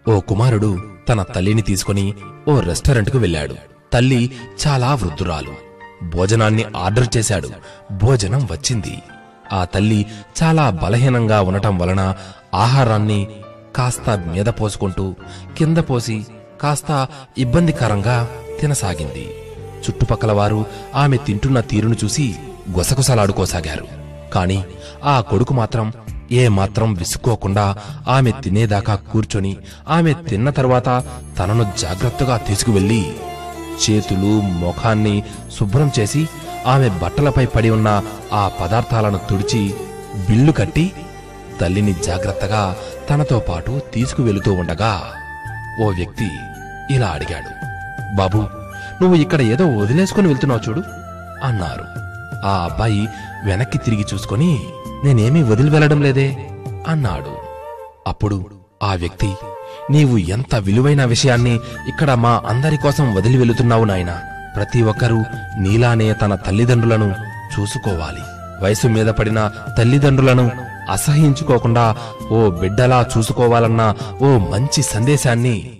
ఓ కుమారుడు తన తల్లిని తీసుకుని ఓ రెస్టారెంట్కు వెళ్ళాడు. తల్లి చాలా వృద్ధురాలు. భోజనాన్ని ఆర్డర్ చేశాడు. భోజనం వచ్చింది. ఆ తల్లి చాలా బలహీనంగా ఉండటం వలన ఆహారాన్ని కాస్త మీద పోసుకుంటూ కింద పోసి కాస్త ఇబ్బందికరంగా తినసాగింది. చుట్టుపక్కల వారు ఆమె తింటున్న తీరును చూసి గుసగుసలాడుకోసాగారు. కాని ఆ కొడుకు మాత్రం ఏమాత్రం విసుక్కోకుండా ఆమె తినేదాకా కూర్చొని ఆమె తిన్న తరువాత తనను జాగ్రత్తగా తీసుకువెళ్లి చేతులు ముఖాన్ని శుభ్రం చేసి ఆమె బట్టలపై పడి ఉన్న ఆ పదార్థాలను తుడిచి బిల్లు కట్టి తల్లిని జాగ్రత్తగా తనతో పాటు తీసుకువెళుతూ ఉండగా ఓ వ్యక్తి ఇలా అడిగాడు, బాబూ, నువ్వు ఇక్కడ ఏదో వదిలేసుకుని వెళ్తున్నావు చూడు అన్నారు. ఆ అబ్బాయి వెనక్కి తిరిగి చూసుకొని, నేనేమీ వదిలి వెళ్లడం లేదే అన్నాడు. అప్పుడు ఆ వ్యక్తి, నీవు ఎంత విలువైన విషయాన్ని ఇక్కడ మా అందరి కోసం వదిలి వెళుతున్నావు నాయనా. ప్రతి ఒక్కరూ నీలానే తన తల్లిదండ్రులను చూసుకోవాలి. వయసు మీద పడిన తల్లిదండ్రులను అసహించుకోకుండా ఓ బిడ్డలా చూసుకోవాలన్న ఓ మంచి సందేశాన్ని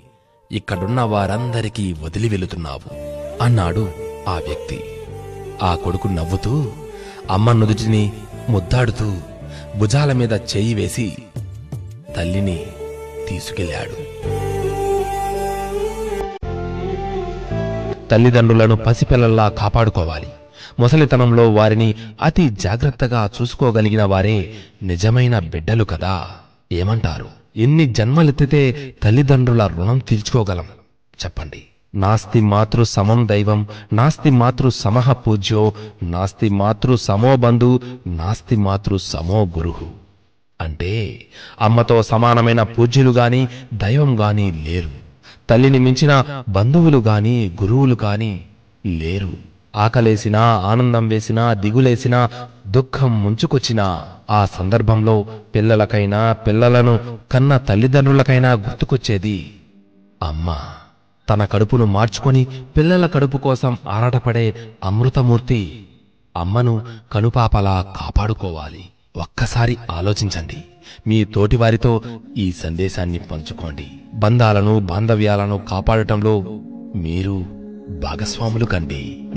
ఇక్కడున్న వారందరికీ వదిలి వెళుతున్నావు అన్నాడు ఆ వ్యక్తి. ఆ కొడుకు నవ్వుతూ అమ్మ నుదుటిని ముద్దాడుతూ భుజాల మీద చెయ్యి వేసి తల్లిని తీసుకెళ్లాడు. తల్లిదండ్రులను పసిపిల్లల్లా కాపాడుకోవాలి. ముసలితనంలో వారిని అతి జాగ్రత్తగా చూసుకోగలిగిన వారే నిజమైన బిడ్డలు కదా. ఏమంటారు? ఎన్ని జన్మలెత్తితే తల్లిదండ్రుల రుణం తీర్చుకోగలం చెప్పండి? నాస్తి మాతృ సమం దైవం, నాస్తి మాతృ సమః పూజ్యో, నాస్తి మాతృ సమో బంధు, నాస్తి మాతృ సమో గురుః. అంటే అమ్మతో సమానమైన పూజ్యులు గాని దైవం గాని లేరు. తల్లిని మించిన బంధువులు గాని గురువులు గాని లేరు. ఆకలేసినా, ఆనందం వేసినా, దిగులేసినా, దుఃఖం ముంచుకొచ్చినా ఆ సందర్భంలో పిల్లలకైనా పిల్లలను కన్న తల్లిదండ్రులకైనా గుర్తుకొచ్చేది అమ్మ. తన కడుపును మార్చుకొని పిల్లల కడుపు కోసం ఆరాటపడే అమృతమూర్తి అమ్మను కనుపాపలా కాపాడుకోవాలి. ఒక్కసారి ఆలోచించండి. మీ తోటివారితో ఈ సందేశాన్ని పంచుకోండి. బంధాలను, బాంధవ్యాలను కాపాడటంలో మీరు భాగస్వాములు కండి.